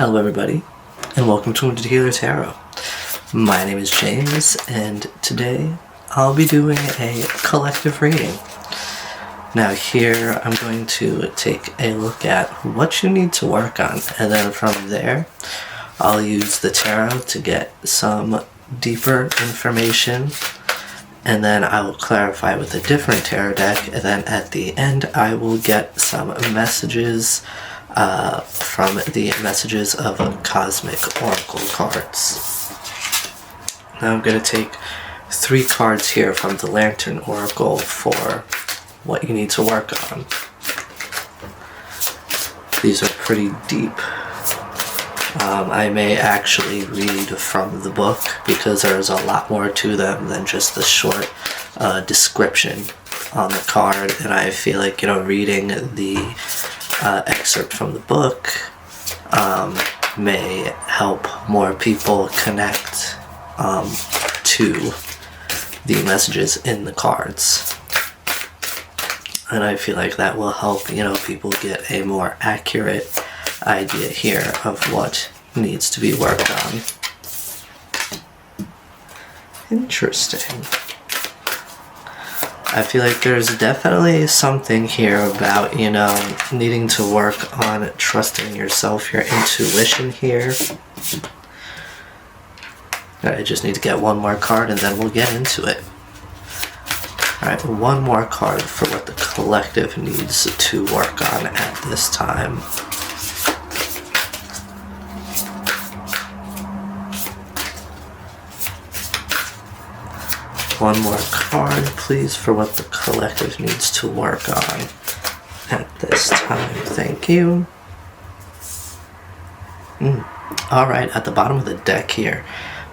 Hello everybody, and welcome to Wounded Healer Tarot. My name is James, and today I'll be doing a collective reading. Now here I'm going to take a look at what you need to work on, and then from there I'll use the tarot to get some deeper information, and then I will clarify with a different tarot deck, and then at the end I will get some messages from the Messages of Cosmic Oracle cards. Now I'm going to take 3 cards here from the Lantern Oracle for what you need to work on. These are pretty deep. I may actually read from the book because there's a lot more to them than just the short description on the card, and I feel like, reading the excerpt from the book may help more people connect to the messages in the cards. And I feel like that will help, people get a more accurate idea here of what needs to be worked on. Interesting. I feel like there's definitely something here about, needing to work on trusting yourself, your intuition here. I just need to get one more card and then we'll get into it. Alright, one more card for what the collective needs to work on at this time. One more card, please, for what the collective needs to work on at this time. Thank you. Alright, at the bottom of the deck here,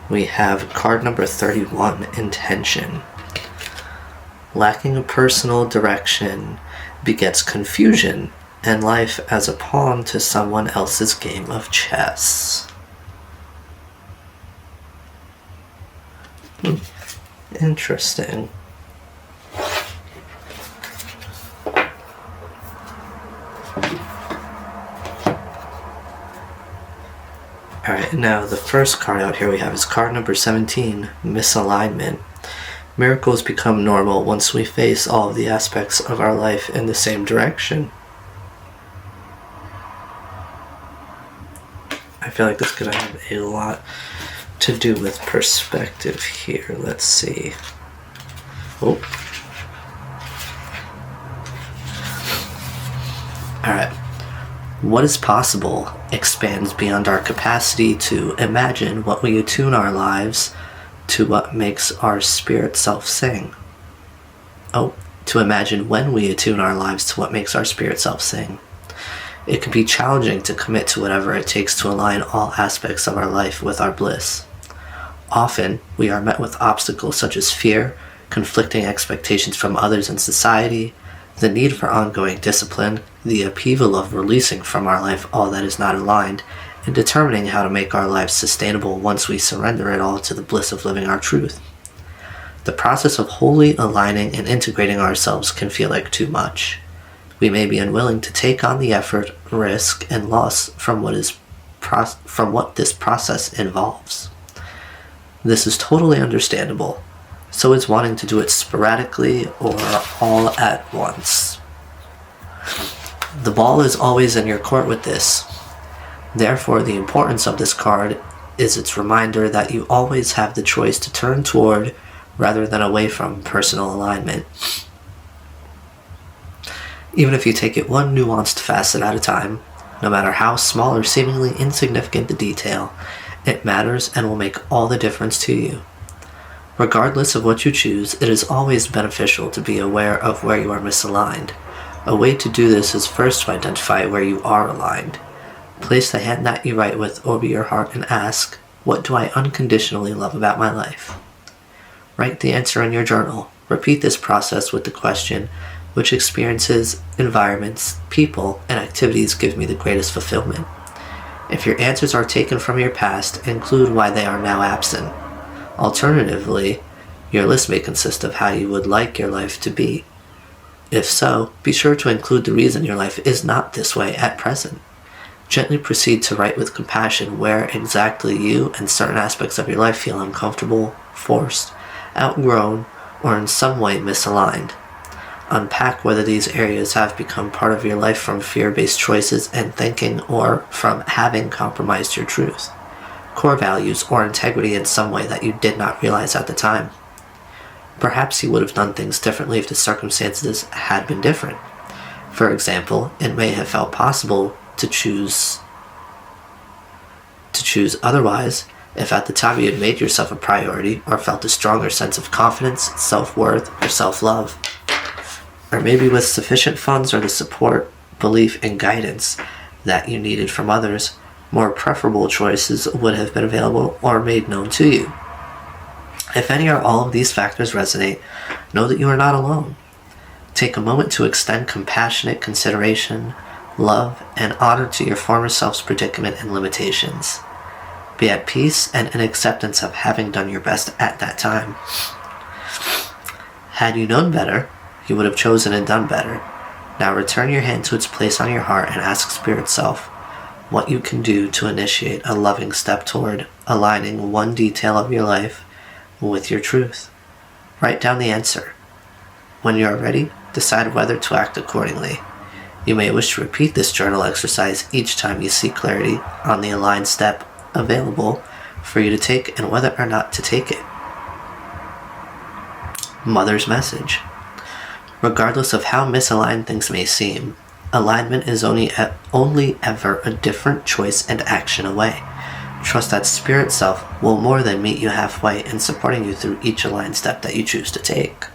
we have card number 31, Intention. Lacking a personal direction begets confusion and life as a pawn to someone else's game of chess. Interesting. Alright, now the first card out here we have is card number 17, Misalignment. Miracles become normal once we face all of the aspects of our life in the same direction. I feel like this could have a lot to do with perspective here. Let's see. Alright. What is possible expands beyond our capacity to imagine what we attune our lives to what makes our spirit self sing. To imagine when we attune our lives to what makes our spirit self sing. It can be challenging to commit to whatever it takes to align all aspects of our life with our bliss. Often, we are met with obstacles such as fear, conflicting expectations from others and society, the need for ongoing discipline, the upheaval of releasing from our life all that is not aligned, and determining how to make our lives sustainable once we surrender it all to the bliss of living our truth. The process of wholly aligning and integrating ourselves can feel like too much. We may be unwilling to take on the effort, risk, and loss from what this process involves. This is totally understandable. So is wanting to do it sporadically or all at once. The ball is always in your court with this. Therefore, the importance of this card is its reminder that you always have the choice to turn toward rather than away from personal alignment. Even if you take it one nuanced facet at a time, no matter how small or seemingly insignificant the detail, it matters and will make all the difference to you. Regardless of what you choose, it is always beneficial to be aware of where you are misaligned. A way to do this is first to identify where you are aligned. Place the hand that you write with over your heart and ask, what do I unconditionally love about my life? Write the answer in your journal. Repeat this process with the question, which experiences, environments, people, and activities give me the greatest fulfillment? If your answers are taken from your past, include why they are now absent. Alternatively, your list may consist of how you would like your life to be. If so, be sure to include the reason your life is not this way at present. Gently proceed to write with compassion where exactly you and certain aspects of your life feel uncomfortable, forced, outgrown, or in some way misaligned. Unpack whether these areas have become part of your life from fear-based choices and thinking or from having compromised your truth, core values, or integrity in some way that you did not realize at the time. Perhaps you would have done things differently if the circumstances had been different. For example, it may have felt possible to choose otherwise if at the time you had made yourself a priority or felt a stronger sense of confidence, self-worth, or self-love. Or maybe with sufficient funds or the support, belief, and guidance that you needed from others, more preferable choices would have been available or made known to you. If any or all of these factors resonate, know that you are not alone. Take a moment to extend compassionate consideration, love, and honor to your former self's predicament and limitations. Be at peace and in acceptance of having done your best at that time. Had you known better, you would have chosen and done better. Now return your hand to its place on your heart and ask Spirit Self what you can do to initiate a loving step toward aligning one detail of your life with your truth. Write down the answer. When you are ready, decide whether to act accordingly. You may wish to repeat this journal exercise each time you seek clarity on the aligned step available for you to take and whether or not to take it. Mother's message. Regardless of how misaligned things may seem, alignment is only ever a different choice and action away. Trust that Spirit Self will more than meet you halfway in supporting you through each aligned step that you choose to take.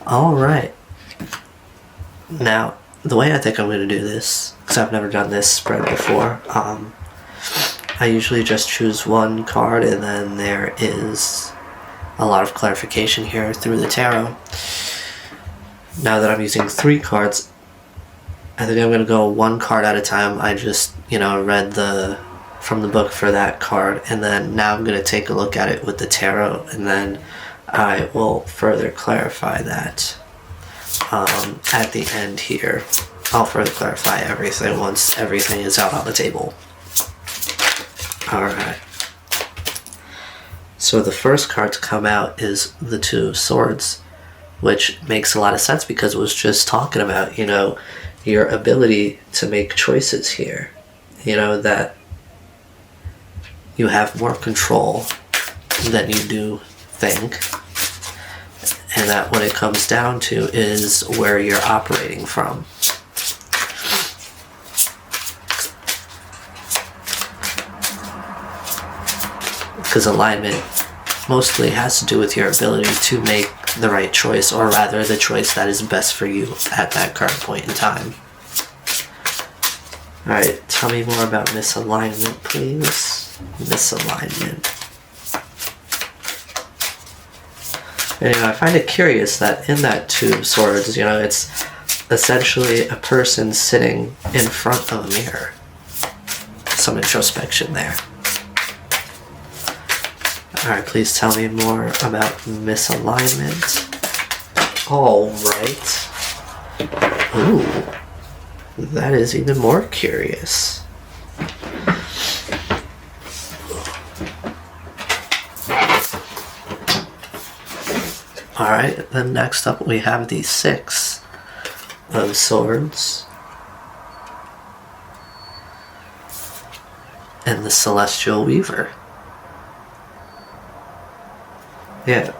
Alright. Now, the way I think I'm going to do this, because I've never done this spread before, I usually just choose one card and then there is a lot of clarification here through the tarot. Now that I'm using 3 cards, I think I'm going to go one card at a time. I just, read from the book for that card, and then now I'm going to take a look at it with the tarot, and then I will further clarify that at the end here. I'll further clarify everything once everything is out on the table. Alright. So the first card to come out is the Two of Swords, which makes a lot of sense because it was just talking about, your ability to make choices here. That you have more control than you do think. And that what it comes down to is where you're operating from. Because alignment mostly has to do with your ability to make the right choice, or rather the choice that is best for you at that current point in time. Alright, tell me more about misalignment, please. Misalignment. And, I find it curious that in that Two of Swords, it's essentially a person sitting in front of a mirror. Some introspection there. Alright, please tell me more about misalignment. Alright. Ooh. That is even more curious. Alright, then next up we have the Six of Swords. And the Celestial Weaver. Yeah,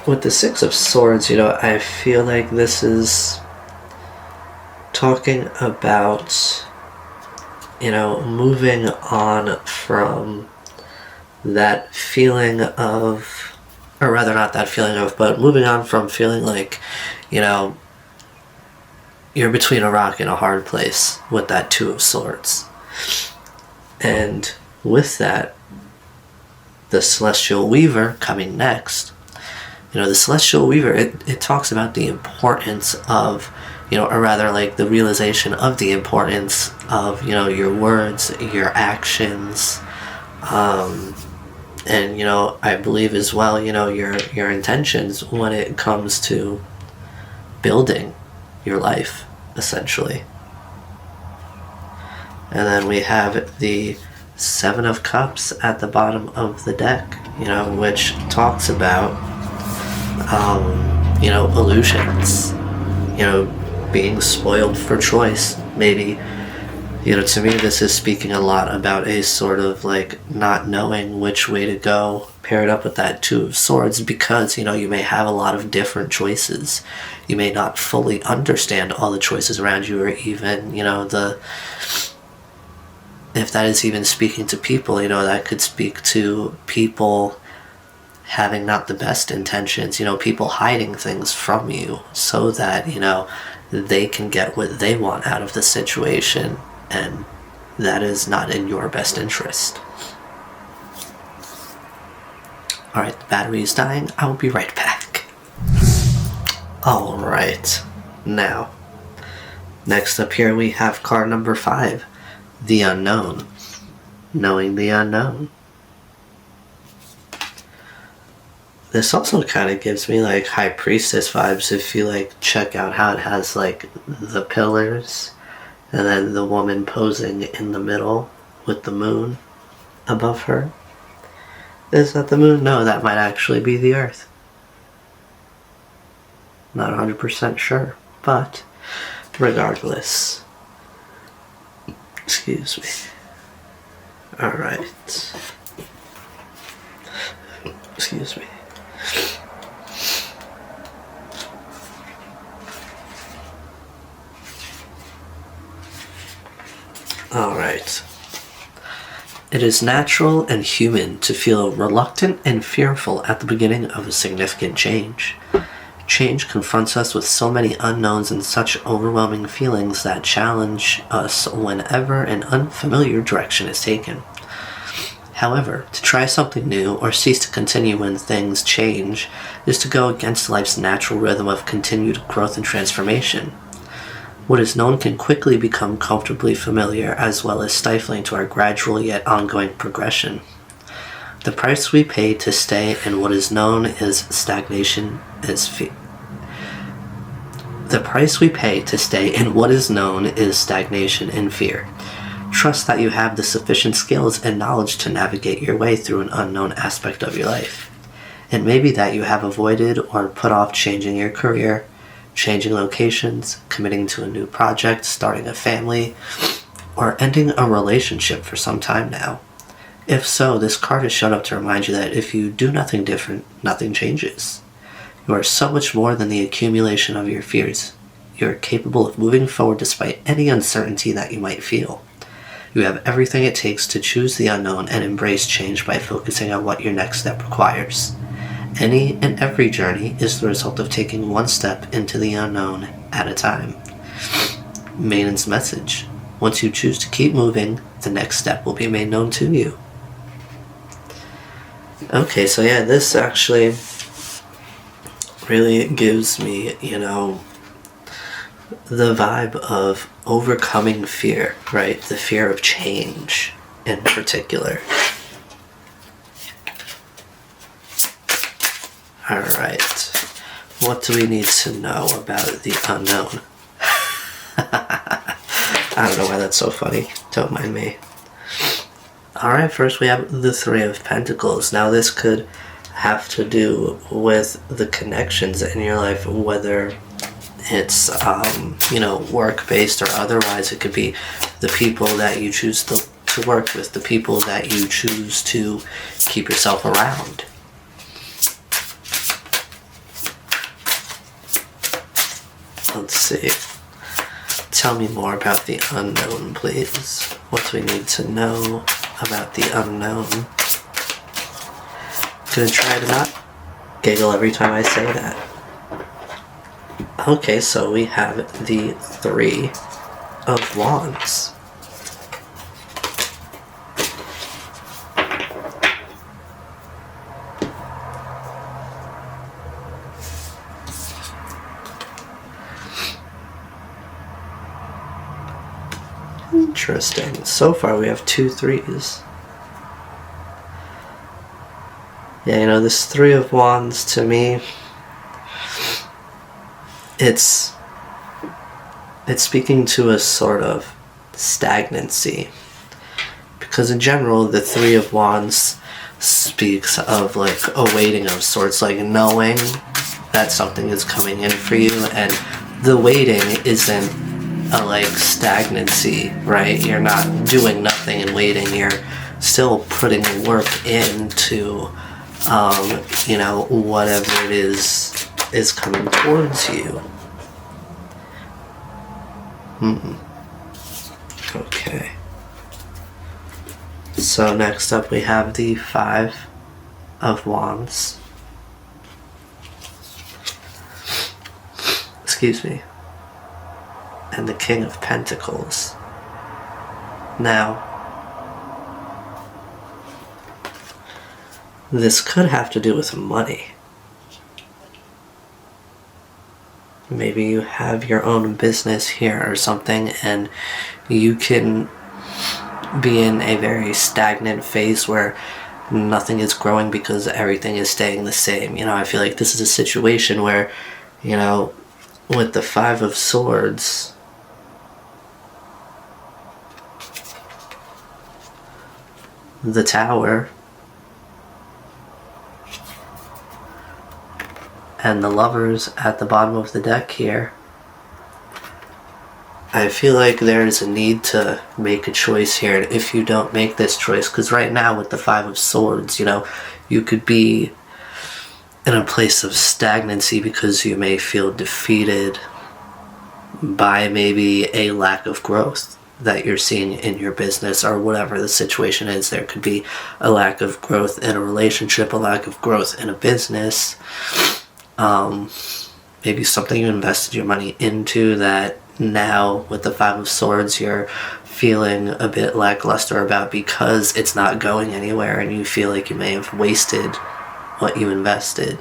with the Six of Swords, I feel like this is talking about, moving on from that feeling of, or rather not that feeling of, but moving on from feeling like, you're between a rock and a hard place with that Two of Swords. And with that, the Celestial Weaver coming next. The Celestial Weaver, it talks about the importance of, or rather like the realization of the importance of, your words, your actions, and, I believe as well, your intentions when it comes to building your life, essentially. And then we have the Seven of Cups at the bottom of the deck, which talks about, illusions, being spoiled for choice. Maybe, to me, this is speaking a lot about a sort of like not knowing which way to go, paired up with that Two of Swords, because, you may have a lot of different choices. You may not fully understand all the choices around you, or even, if that is even speaking to people, that could speak to people having not the best intentions, people hiding things from you so that, they can get what they want out of the situation, and that is not in your best interest. Alright, the battery is dying. I will be right back. Alright, now, next up here we have card number 5. The Unknown. Knowing the unknown. This also kind of gives me like High Priestess vibes if you like check out how it has like the pillars and then the woman posing in the middle with the moon above her. Is that the moon? No, that might actually be the Earth. Not 100% sure, but regardless. Excuse me. Alright. Excuse me. Alright. It is natural and human to feel reluctant and fearful at the beginning of a significant change. Change confronts us with so many unknowns and such overwhelming feelings that challenge us whenever an unfamiliar direction is taken. However, to try something new or cease to continue when things change is to go against life's natural rhythm of continued growth and transformation. What is known can quickly become comfortably familiar, as well as stifling to our gradual yet ongoing progression. The price we pay to stay in what is known is stagnation is fear. The price we pay to stay in what is known is stagnation and fear. Trust that you have the sufficient skills and knowledge to navigate your way through an unknown aspect of your life. It may be that you have avoided or put off changing your career, changing locations, committing to a new project, starting a family, or ending a relationship for some time now. If so, this card has shown up to remind you that if you do nothing different, nothing changes. You are so much more than the accumulation of your fears. You are capable of moving forward despite any uncertainty that you might feel. You have everything it takes to choose the unknown and embrace change by focusing on what your next step requires. Any and every journey is the result of taking one step into the unknown at a time. Maiden's message. Once you choose to keep moving, the next step will be made known to you. Okay, so yeah, this actually really gives me, the vibe of overcoming fear, right? The fear of change in particular. Alright, what do we need to know about the unknown? I don't know why that's so funny, don't mind me. Alright, first we have the Three of Pentacles. Now this could have to do with the connections in your life, whether it's, work-based or otherwise. It could be the people that you choose to work with, the people that you choose to keep yourself around. Let's see. Tell me more about the unknown, please. What do we need to know about the unknown? Gonna try to not giggle every time I say that. Okay, so we have the Three of Wands. Interesting. So far we have 2 threes. Yeah, this Three of Wands to me, it's speaking to a sort of stagnancy. Because in general, the Three of Wands speaks of like a waiting of sorts, like knowing that something is coming in for you, and the waiting isn't a like stagnancy, right? You're not doing nothing and waiting, you're still putting work into whatever it is coming towards you. Okay. So next up we have the Five of Wands. Excuse me. And the King of Pentacles. Now, this could have to do with money. Maybe you have your own business here or something, and you can be in a very stagnant phase where nothing is growing because everything is staying the same. I feel like this is a situation where, with the Five of Swords, the Tower, and the Lovers at the bottom of the deck here, I feel like there's a need to make a choice here. And if you don't make this choice, because right now with the Five of Swords, you could be in a place of stagnancy because you may feel defeated by maybe a lack of growth that you're seeing in your business, or whatever the situation is. There could be a lack of growth in a relationship, a lack of growth in a business. Maybe something you invested your money into that now with the Five of Swords you're feeling a bit lackluster about because it's not going anywhere, and you feel like you may have wasted what you invested.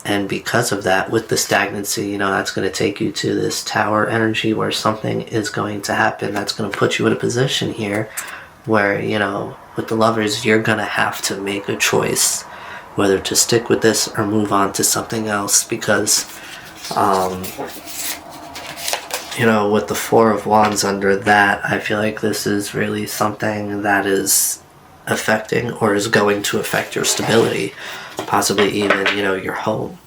And because of that, with the stagnancy, that's going to take you to this Tower energy where something is going to happen that's going to put you in a position here where, with the Lovers, you're going to have to make a choice whether to stick with this or move on to something else, because with the Four of Wands under that, I feel like this is really something that is affecting or is going to affect your stability, possibly even, your home.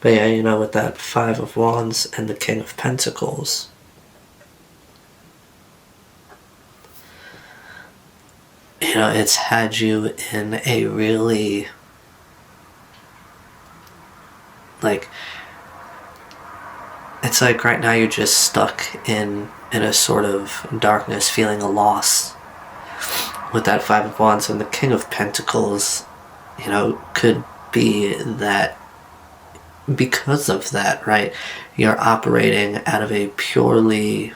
But yeah, with that Five of Wands and the King of Pentacles, it's had you in a really, it's like right now you're just stuck in a sort of darkness, feeling a loss. With that Five of Wands and the King of Pentacles, could be that because of that, right, you're operating out of a purely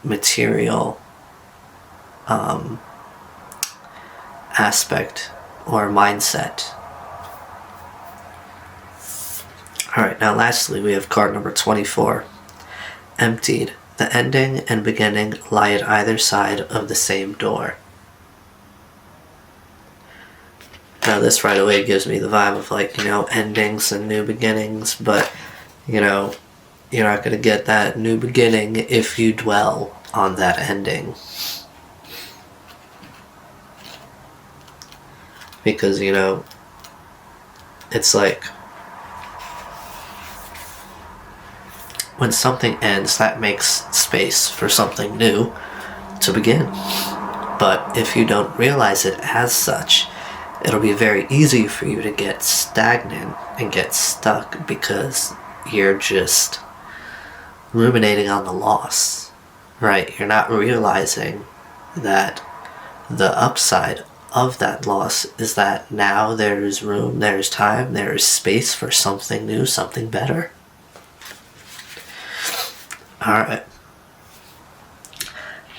material aspect or mindset. Alright, now lastly we have card number 24. Emptied. The ending and beginning lie at either side of the same door. Now this right away gives me the vibe of endings and new beginnings, but you're not going to get that new beginning if you dwell on that ending. Because, it's like when something ends, that makes space for something new to begin. But if you don't realize it as such, it'll be very easy for you to get stagnant and get stuck because you're just ruminating on the loss, right? You're not realizing that the upside of that loss is that now there's room, there's time, there's space for something new, something better. Alright.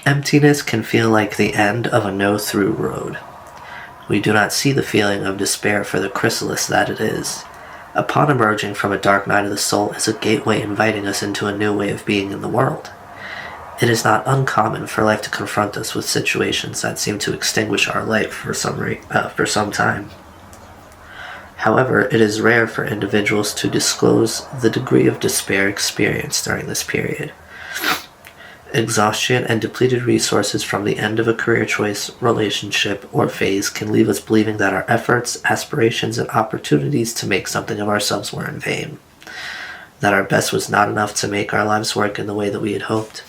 Emptiness can feel like the end of a no-through road. We do not see the feeling of despair for the chrysalis that it is. Upon emerging from a dark night of the soul is a gateway inviting us into a new way of being in the world. It is not uncommon for life to confront us with situations that seem to extinguish our light for some time. However, it is rare for individuals to disclose the degree of despair experienced during this period. Exhaustion and depleted resources from the end of a career choice, relationship, or phase can leave us believing that our efforts, aspirations, and opportunities to make something of ourselves were in vain, that our best was not enough to make our lives work in the way that we had hoped.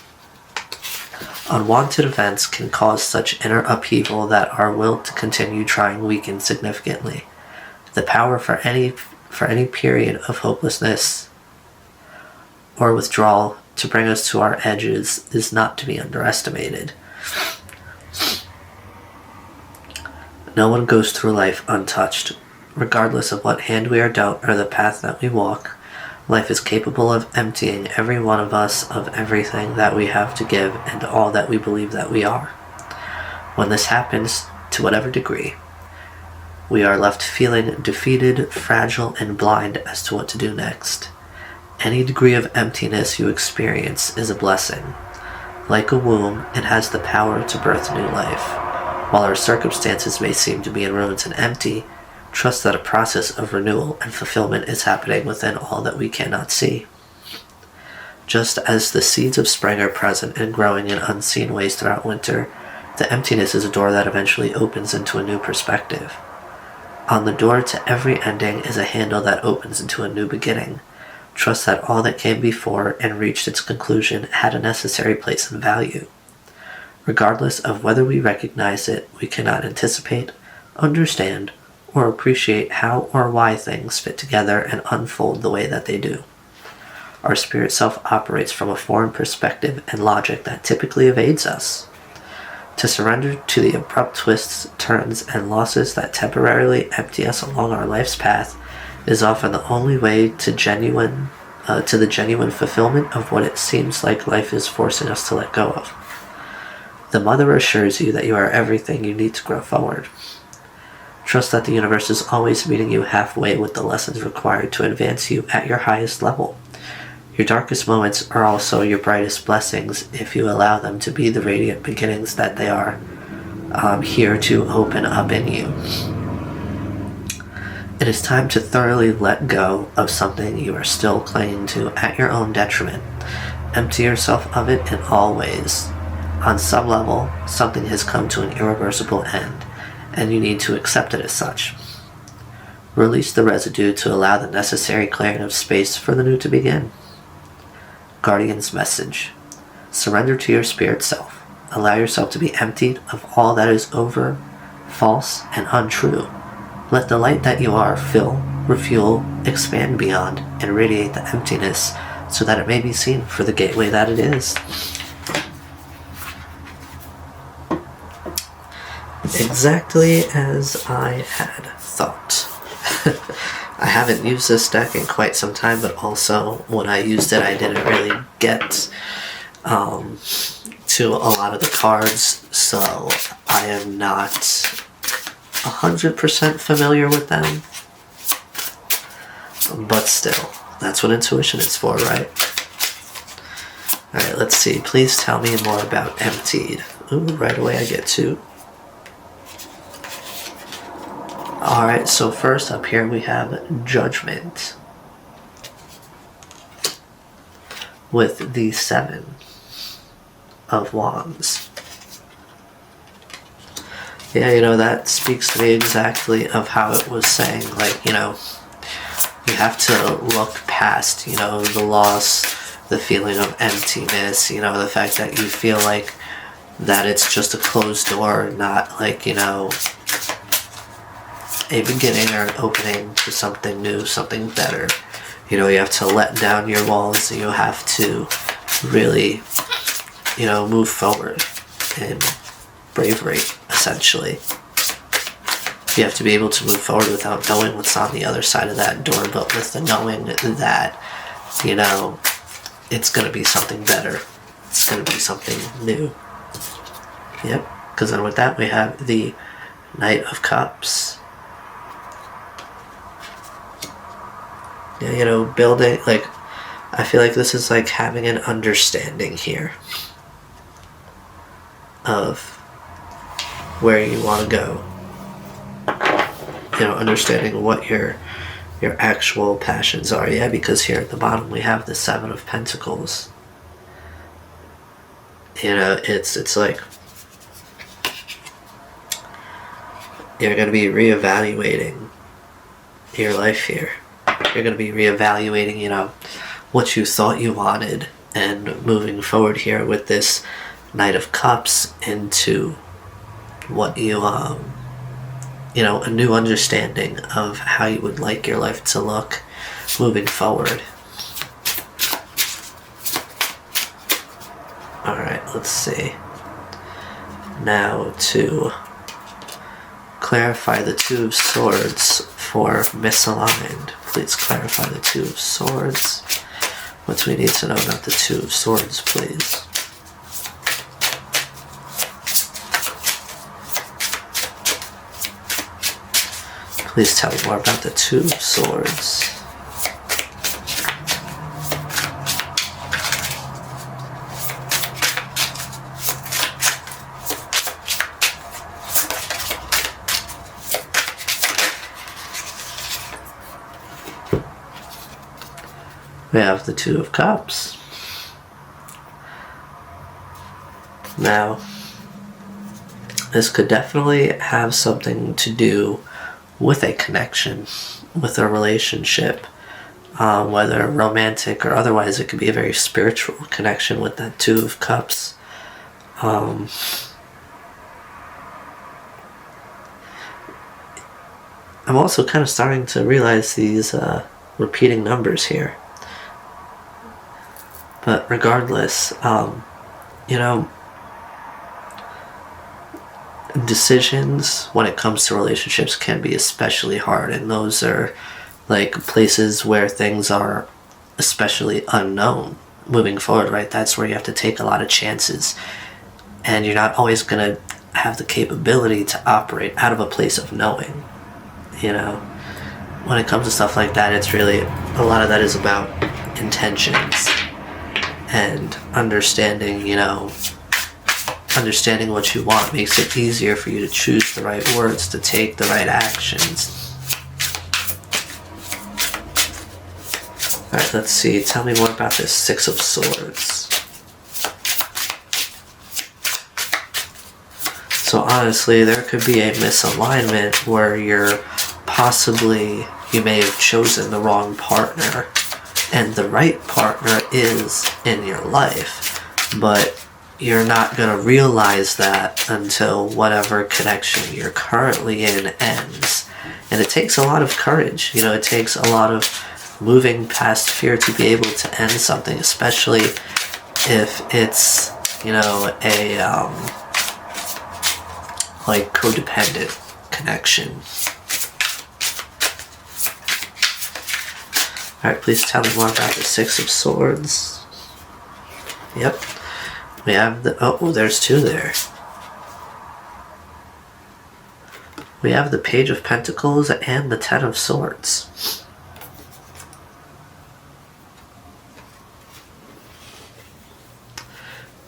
Unwanted events can cause such inner upheaval that our will to continue trying weakens significantly. The power for any period of hopelessness or withdrawal to bring us to our edges is not to be underestimated. No one goes through life untouched. Regardless of what hand we are dealt or the path that we walk, life is capable of emptying every one of us of everything that we have to give and all that we believe that we are. When this happens, to whatever degree, we are left feeling defeated, fragile, and blind as to what to do next. Any degree of emptiness you experience is a blessing. Like a womb, it has the power to birth new life. While our circumstances may seem to be in ruins and empty, trust that a process of renewal and fulfillment is happening within all that we cannot see. Just as the seeds of spring are present and growing in unseen ways throughout winter, the emptiness is a door that eventually opens into a new perspective. On the door to every ending is a handle that opens into a new beginning. Trust that all that came before and reached its conclusion had a necessary place and value. Regardless of whether we recognize it, we cannot anticipate, understand, or appreciate how or why things fit together and unfold the way that they do. Our spirit self operates from a foreign perspective and logic that typically evades us. To surrender to the abrupt twists, turns, and losses that temporarily empty us along our life's path is often the only way to the genuine fulfillment of what it seems like life is forcing us to let go of. The Mother assures you that you are everything you need to grow forward. Trust that the universe is always meeting you halfway with the lessons required to advance you at your highest level. Your darkest moments are also your brightest blessings if you allow them to be the radiant beginnings that they are here to open up in you. It is time to thoroughly let go of something you are still clinging to at your own detriment. Empty yourself of it in all ways. On some level, something has come to an irreversible end, and you need to accept it as such. Release the residue to allow the necessary clearing of space for the new to begin. Guardian's message. Surrender to your spirit self. Allow yourself to be emptied of all that is over, false, and untrue. Let the light that you are fill, refuel, expand beyond, and radiate the emptiness so that it may be seen for the gateway that it is. Exactly as I had thought. I haven't used this deck in quite some time, but also when I used it, I didn't really get to a lot of the cards, so I am not 100% familiar with them. But still, that's what intuition is for, right? Alright, let's see. Please tell me more about Emptied. Ooh, right away I get to. Alright, so first up here we have Judgment with the 7 of Wands. Yeah, that speaks to me exactly of how it was saying, like, you have to look past, the loss, the feeling of emptiness, the fact that you feel like that it's just a closed door, not like, a beginning or an opening to something new, something better. You have to let down your walls, and you have to really, move forward in bravery, essentially. You have to be able to move forward without knowing what's on the other side of that door, but with the knowing that, it's going to be something better. It's going to be something new. Yep, because then with that we have the Knight of Cups. Yeah, building, like, I feel like this is like having an understanding here of where you want to go understanding what your actual passions are. Yeah, because here at the bottom we have the Seven of Pentacles. It's like you're going to be reevaluating your life here. You're going to be reevaluating, what you thought you wanted, and moving forward here with this Knight of Cups into what you, a new understanding of how you would like your life to look moving forward. Alright, let's see. Now to clarify the Two of Swords for misaligned. Please clarify the Two of Swords. What do we need to know about the Two of Swords, please? Please tell me more about the Two of Swords. We have the Two of Cups. Now, this could definitely have something to do with a connection, with a relationship, whether romantic or otherwise. It could be a very spiritual connection with that Two of Cups. I'm also kind of starting to realize these repeating numbers here. But regardless, decisions when it comes to relationships can be especially hard, and those are like places where things are especially unknown moving forward, right? That's where you have to take a lot of chances, and you're not always going to have the capability to operate out of a place of knowing. When it comes to stuff like that, it's really, a lot of that is about intentions and understanding, understanding what you want makes it easier for you to choose the right words, to take the right actions. Alright, let's see. Tell me more about this Six of Swords. So honestly, there could be a misalignment where you may have chosen the wrong partner, and the right partner is in your life, but you're not going to realize that until whatever connection you're currently in ends. And it takes a lot of courage. It takes a lot of moving past fear to be able to end something, especially if it's, a like codependent connection. Alright, please tell me more about the Six of Swords. Yep. We have there's two there. We have the Page of Pentacles and the Ten of Swords.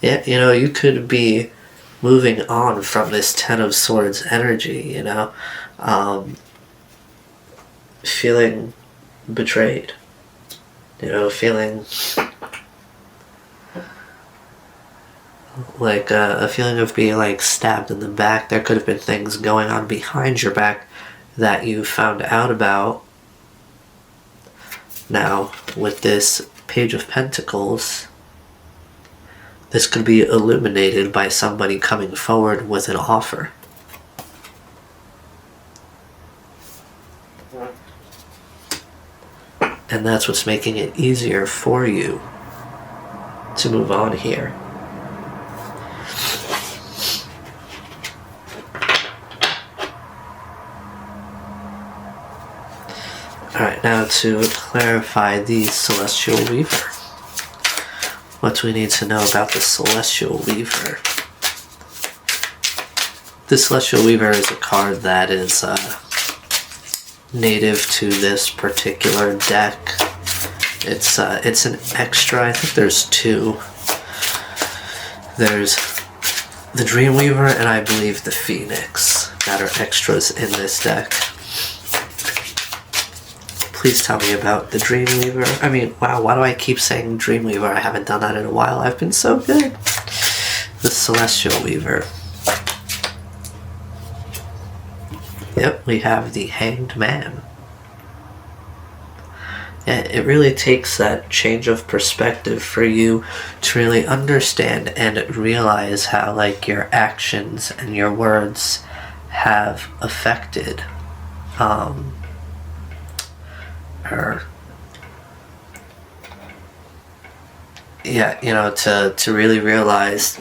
Yeah, you could be moving on from this Ten of Swords energy, feeling betrayed, feeling like a feeling of being like stabbed in the back. There could have been things going on behind your back that you found out about. Now, with this Page of Pentacles, this could be illuminated by somebody coming forward with an offer. And that's what's making it easier for you to move on here. Alright, now to clarify the Celestial Weaver. What do we need to know about the Celestial Weaver? The Celestial Weaver is a card that is native to this particular deck. It's an extra. I think there's two. There's the Dreamweaver and I believe the Phoenix that are extras in this deck. Please tell me about the Dreamweaver. I mean, wow, why do I keep saying Dreamweaver? I haven't done that in a while. I've been so good. The Celestial Weaver. Yep, we have the Hanged Man. It really takes that change of perspective for you to really understand and realize how, like, your actions and your words have affected her. Yeah, you know, to really realize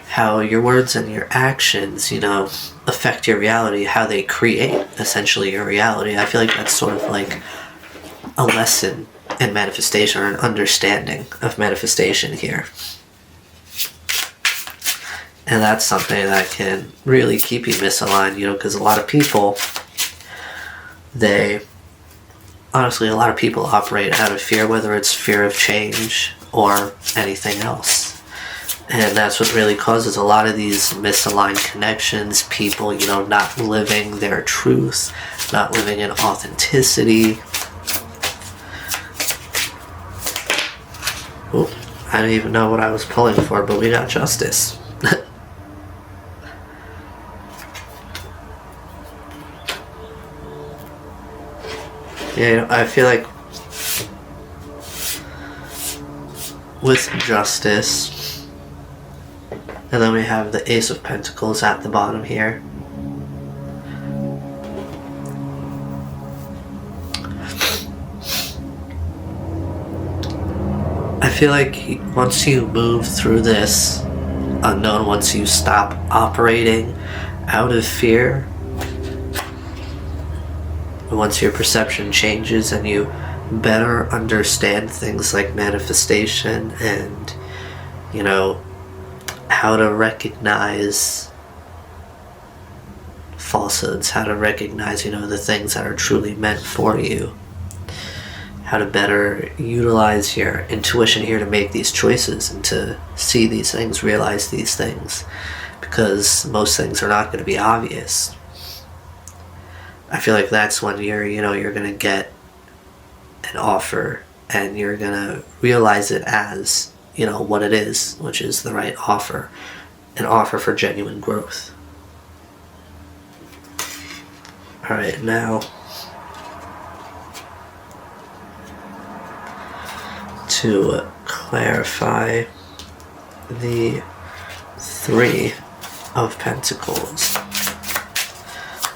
how your words and your actions, you know, affect your reality, how they create essentially your reality. I feel like that's sort of like a lesson in manifestation, or an understanding of manifestation here. And that's something that can really keep you misaligned, you know, because a lot of people, honestly, a lot of people operate out of fear, whether it's fear of change or anything else. And that's what really causes a lot of these misaligned connections, people, you know, not living their truth, not living in authenticity. Oop, I don't even know what I was pulling for, but we got justice. Yeah, you know, I feel like with justice, and then we have the Ace of Pentacles at the bottom here. I feel like once you move through this unknown, once you stop operating out of fear, once your perception changes and you better understand things like manifestation and, you know, how to recognize falsehoods, how to recognize, you know, the things that are truly meant for you, how to better utilize your intuition here to make these choices and to see these things, realize these things, because most things are not going to be obvious. I feel like that's when you're going to get an offer and you're going to realize it as, you know, what it is, which is the right offer, an offer for genuine growth. All right, now to clarify the Three of Pentacles.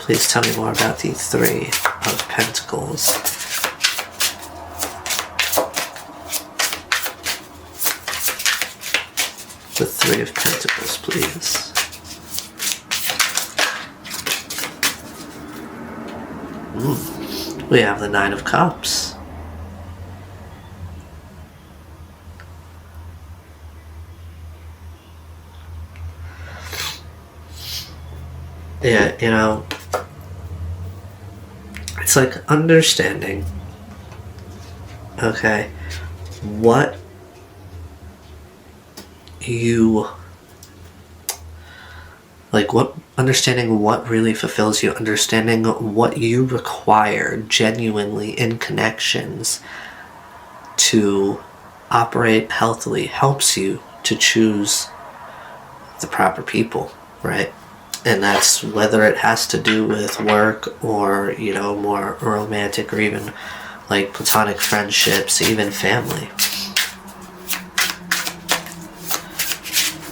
Please tell me more about the Three of Pentacles. The Three of Pentacles, please. We have the Nine of Cups. Yeah, you know, it's like understanding, okay, what you, like, understanding what really fulfills you, understanding what you require genuinely in connections to operate healthily helps you to choose the proper people, right? And that's whether it has to do with work or, you know, more romantic or even like platonic friendships, even family.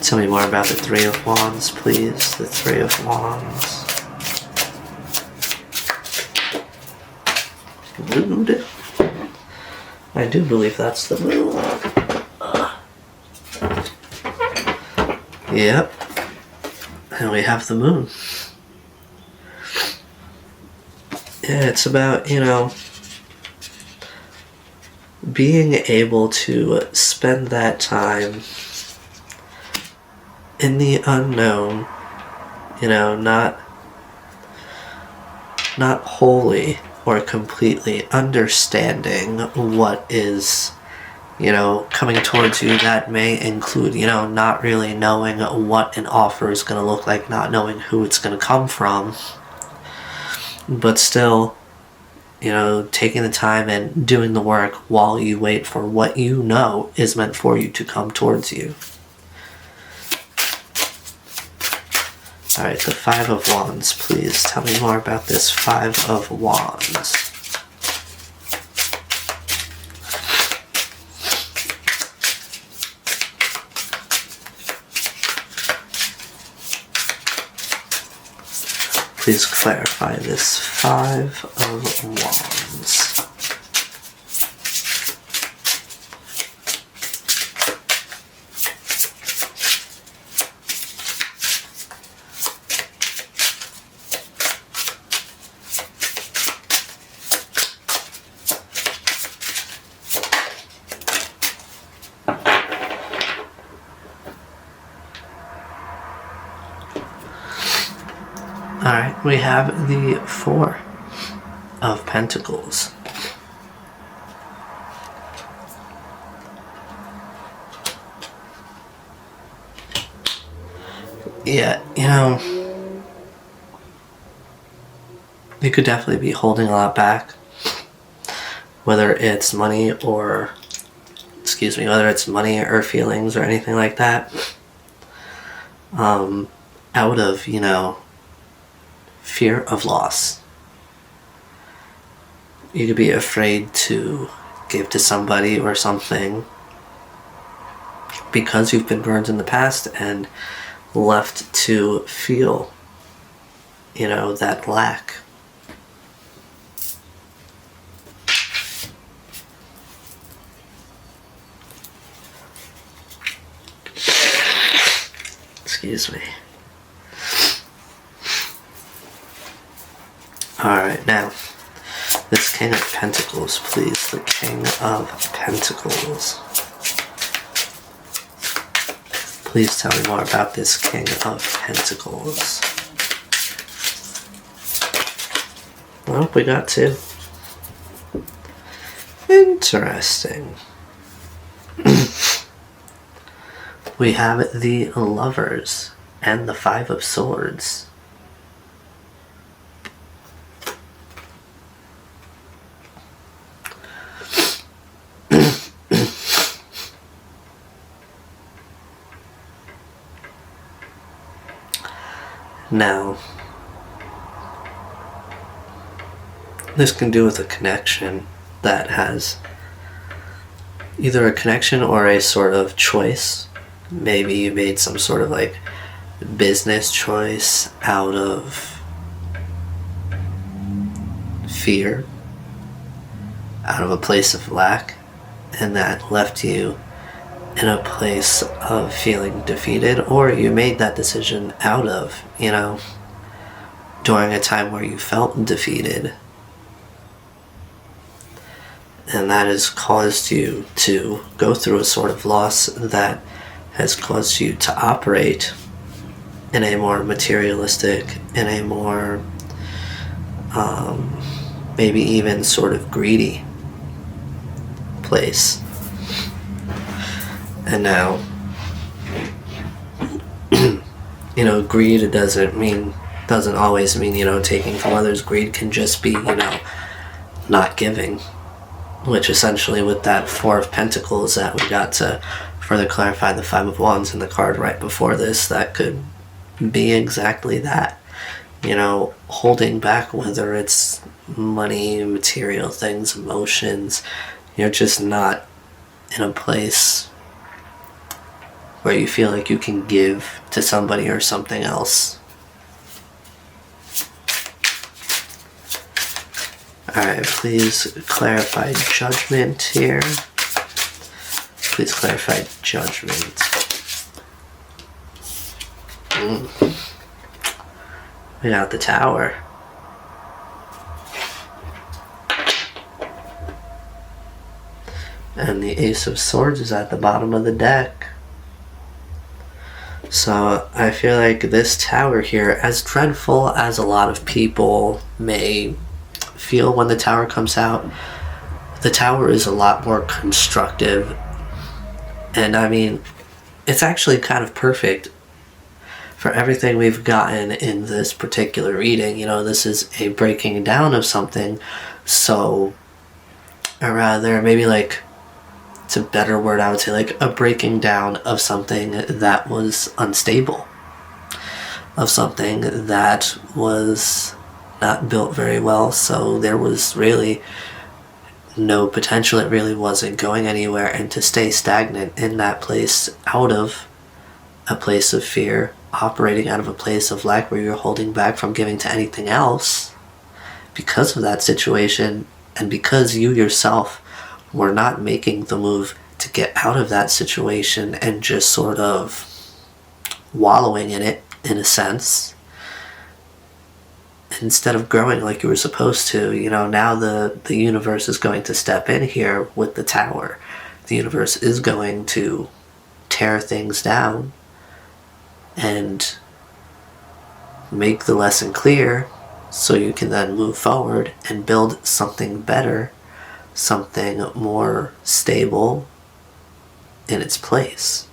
Tell me more about the Three of Wands, please. The Three of Wands. Rude. I do believe that's the moon. Yep. And we have the moon. Yeah, it's about, you know, being able to spend that time in the unknown, you know, not wholly or completely understanding what is, you know, coming towards you. That may include, you know, not really knowing what an offer is going to look like, not knowing who it's going to come from, but still taking the time and doing the work while you wait for what you know is meant for you to come towards you. Alright, the Five of Wands, please tell me more about this Five of Wands. Please clarify this Five of Wands. Alright, we have the Four of Pentacles. Yeah, you could definitely be holding a lot back, whether it's money or feelings or anything like that, out of, fear of loss. You could be afraid to give to somebody or something because you've been burned in the past and left to feel, that lack. Excuse me. Alright, now, this King of Pentacles, please. The King of Pentacles. Please tell me more about this King of Pentacles. Well, we got two. Interesting. We have the Lovers and the Five of Swords. Now, this can do with a connection that has either a connection or a sort of choice. Maybe you made some sort of business choice out of fear, out of a place of lack, and that left you in a place of feeling defeated, or you made that decision out of, during a time where you felt defeated. And that has caused you to go through a sort of loss that has caused you to operate in a more materialistic, in a more, maybe even sort of greedy place. And now, greed doesn't always mean, taking from others. Greed can just be, not giving. Which essentially with that Four of Pentacles that we got to further clarify the Five of Wands in the card right before this, that could be exactly that. Holding back, whether it's money, material things, emotions. You're just not in a place where you feel like you can give to somebody or something else. Alright, please clarify Judgment here. Please clarify Judgment. We got the Tower. And the Ace of Swords is at the bottom of the deck. So I feel like this Tower here, as dreadful as a lot of people may feel when the Tower comes out, the Tower is a lot more constructive. And it's actually kind of perfect for everything we've gotten in this particular reading. This is a breaking down of something So, or rather, maybe like, it's a better word, I would say, like a breaking down of something that was unstable, of something that was not built very well, so there was really no potential, it really wasn't going anywhere, and to stay stagnant in that place, out of a place of fear, operating out of a place of lack where you're holding back from giving to anything else because of that situation, and because you yourself were not making the move to get out of that situation and just sort of wallowing in it, in a sense, instead of growing like you were supposed to. Now the universe is going to step in here with the tower. The universe is going to tear things down and make the lesson clear, so you can then move forward and build something better, something more stable in its place.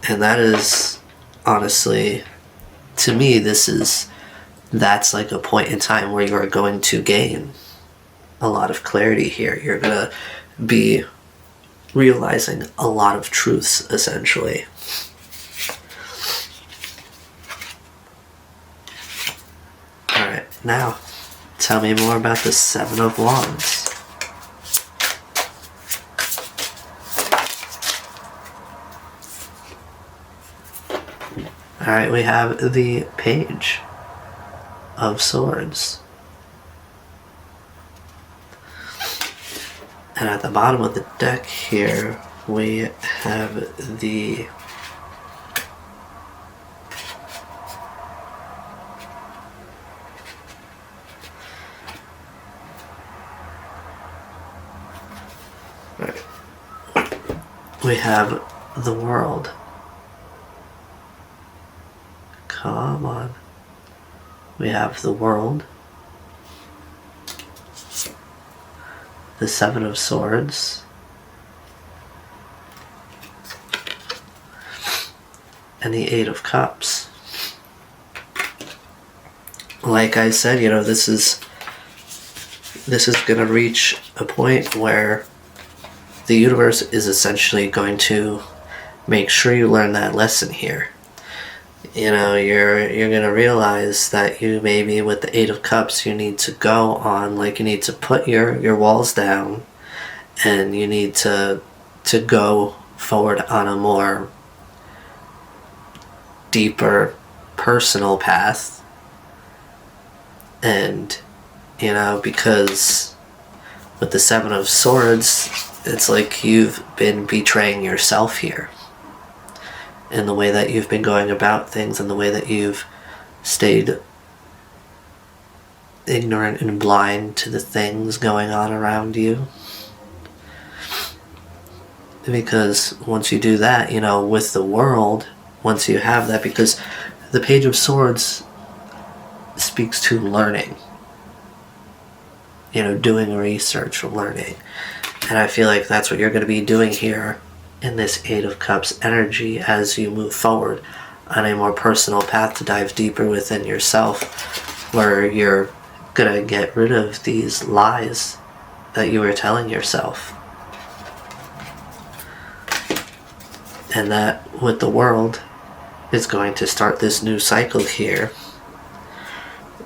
And that is, honestly, to me, that's like a point in time where you are going to gain a lot of clarity here. You're going to be realizing a lot of truths, essentially. Alright, now, tell me more about the Seven of Wands. Alright, we have the Page of Swords. And at the bottom of the deck here, we have the World. Come on. We have the World, the Seven of Swords, and the Eight of Cups. Like I said, this is going to reach a point where the universe is essentially going to make sure you learn that lesson here. You're going to realize that you maybe with the Eight of Cups, you need to go on, like you need to put your walls down, and you need to go forward on a more deeper personal path. And, because with the Seven of Swords, it's like you've been betraying yourself here, in the way that you've been going about things, and the way that you've stayed ignorant and blind to the things going on around you. Because once you do that, with the World, once you have that, because the Page of Swords speaks to learning, doing research, learning. And I feel like that's what you're going to be doing here in this Eight of Cups energy as you move forward on a more personal path to dive deeper within yourself, where you're going to get rid of these lies that you were telling yourself. And that with the World is going to start this new cycle here,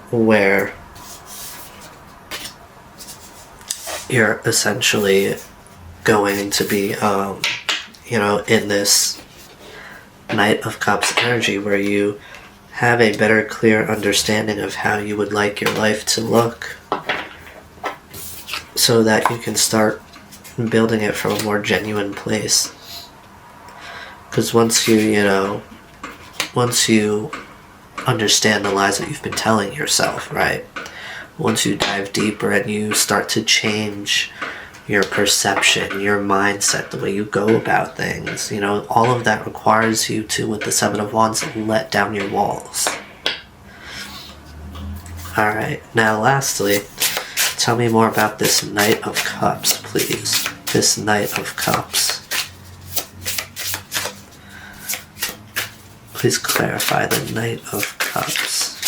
where you're essentially going to be in this Knight of Cups energy, where you have a better, clear understanding of how you would like your life to look, so that you can start building it from a more genuine place. Because once you understand the lies that you've been telling yourself, right? Once you dive deeper and you start to change your perception, your mindset, the way you go about things, all of that requires you to, with the Seven of Wands, let down your walls. Alright, now lastly, tell me more about this Knight of Cups, please. This Knight of Cups. Please clarify the Knight of Cups.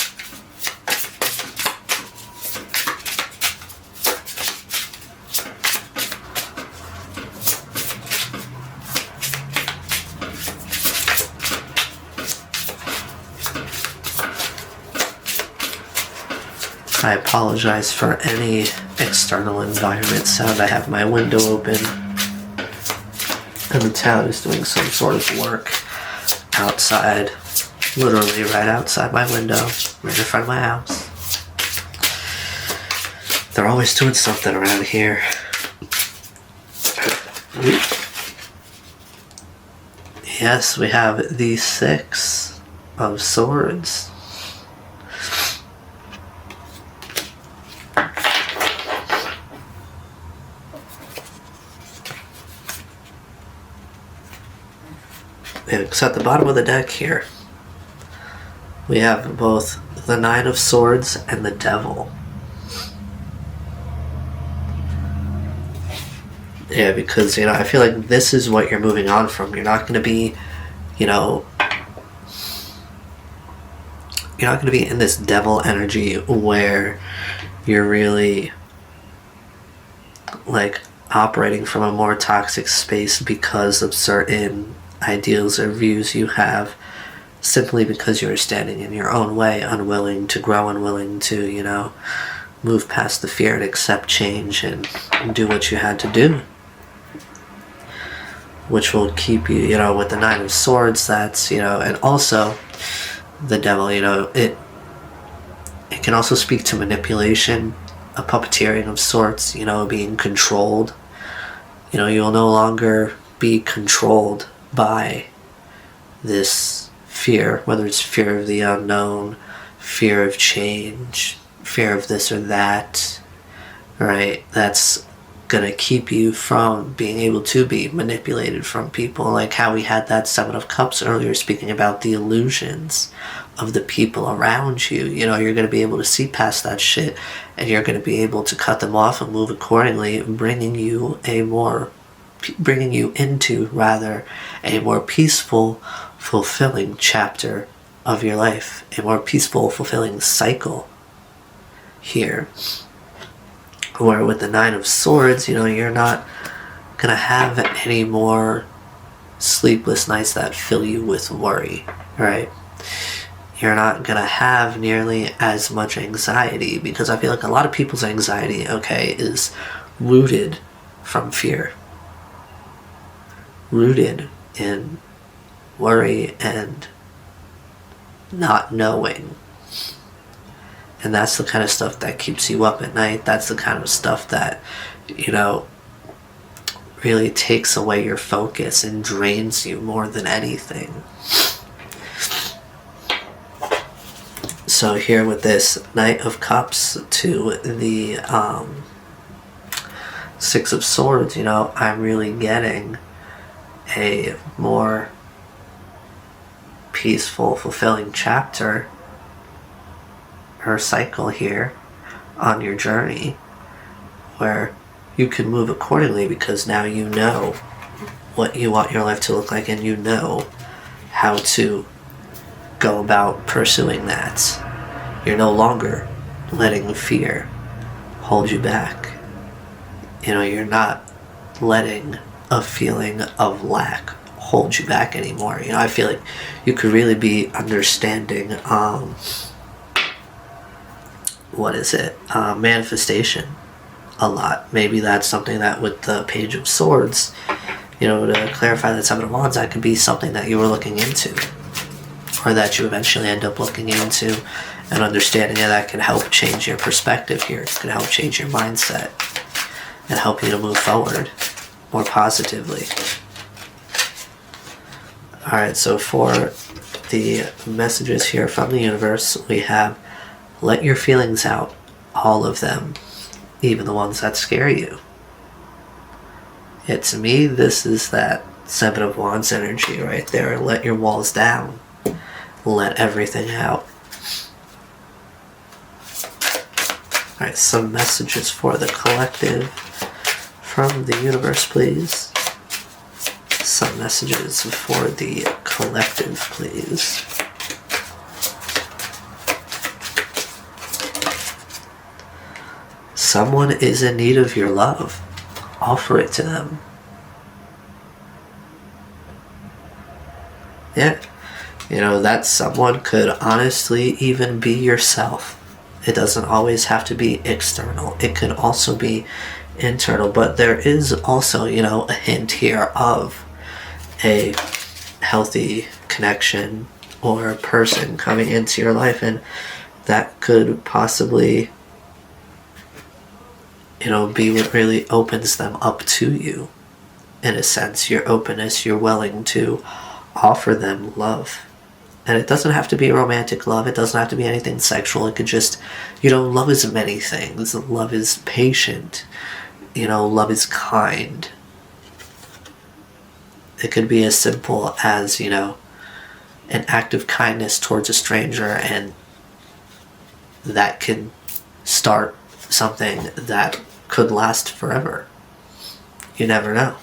I apologize for any external environment sound. I have my window open and the town is doing some sort of work outside, literally right outside my window, right in front of my house. They're always doing something around here. Yes, we have the Six of Swords. So at the bottom of the deck here, we have both the Nine of Swords and the Devil. Yeah, because, I feel like this is what you're moving on from. You're not going to be, you're not going to be in this devil energy where you're really, like, operating from a more toxic space because of certain ideals or views you have, simply because you're standing in your own way, unwilling to grow, unwilling to, move past the fear and accept change and do what you had to do. Which will keep you, with the Nine of Swords, that's, and also the Devil, it can also speak to manipulation, a puppeteering of sorts, being controlled. You'll no longer be controlled by this fear, whether it's fear of the unknown, fear of change, fear of this or that, right? That's gonna keep you from being able to be manipulated from people, like how we had that Seven of Cups earlier, speaking about the illusions of the people around you. You're gonna be able to see past that shit, and you're gonna be able to cut them off and move accordingly, bringing you into a more peaceful, fulfilling chapter of your life, a more peaceful, fulfilling cycle here. Where with the Nine of Swords, you're not gonna have any more sleepless nights that fill you with worry, right? You're not gonna have nearly as much anxiety, because I feel like a lot of people's anxiety, is rooted from fear. Rooted in worry and not knowing. And that's the kind of stuff that keeps you up at night. That's the kind of stuff that, really takes away your focus and drains you more than anything. So here with this Knight of Cups to the Six of Swords, I'm really getting a more peaceful, fulfilling chapter or cycle here on your journey, where you can move accordingly, because now you know what you want your life to look like, and you know how to go about pursuing that. You're no longer letting fear hold you back. You're not letting a feeling of lack hold you back anymore. I feel like you could really be understanding manifestation a lot. Maybe that's something that with the Page of Swords, to clarify that Seven of Wands, that could be something that you were looking into, or that you eventually end up looking into, and understanding that can help change your perspective here. It can help change your mindset and help you to move forward more positively. Alright, so for the messages here from the universe, we have: let your feelings out, all of them, even the ones that scare you. To me, this is that Seven of Wands energy right there. Let your walls down. Let everything out. Alright, some messages for the collective from the universe, please. Some messages for the collective, please. Someone is in need of your love. Offer it to them. Yeah. That someone could honestly even be yourself. It doesn't always have to be external. It could also be internal. But there is also, a hint here of a healthy connection or a person coming into your life, and that could possibly be what really opens them up to you. In a sense, your openness, you're willing to offer them love. And it doesn't have to be romantic love. It doesn't have to be anything sexual. It could just, love is many things. Love is patient. Love is kind. It could be as simple as, an act of kindness towards a stranger, and that can start something that could last forever. You never know.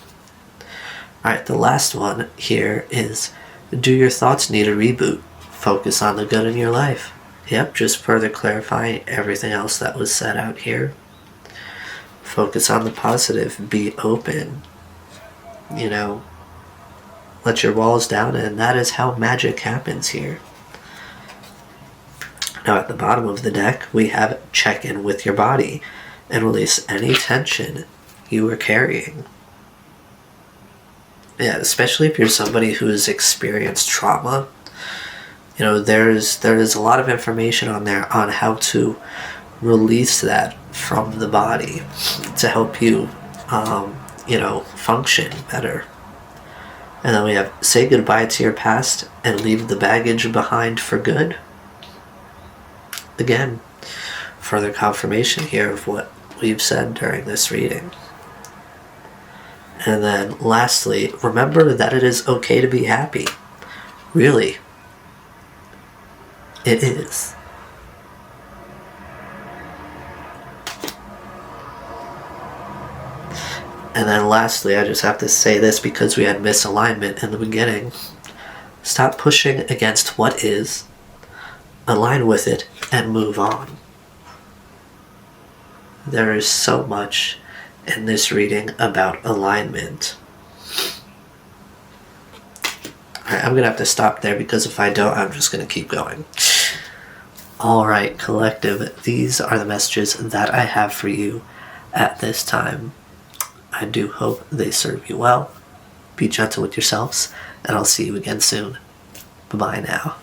Alright, the last one here is, do your thoughts need a reboot? Focus on the good in your life. Yep, just further clarifying everything else that was said out here. Focus on the positive. Be open. Let your walls down, and that is how magic happens here. Now at the bottom of the deck, we have check in with your body and release any tension you are carrying. Yeah, especially if you're somebody who has experienced trauma. There is a lot of information on there on how to release that from the body to help you, function better. And then we have say goodbye to your past and leave the baggage behind for good. Again, further confirmation here of what we've said during this reading. And then lastly, remember that it is okay to be happy. Really. It is. And then lastly, I just have to say this because we had misalignment in the beginning. Stop pushing against what is, align with it, and move on. There is so much in this reading about alignment. Alright, I'm going to have to stop there because if I don't, I'm just going to keep going. Alright, collective, these are the messages that I have for you at this time. I do hope they serve you well. Be gentle with yourselves, and I'll see you again soon. Bye-bye now.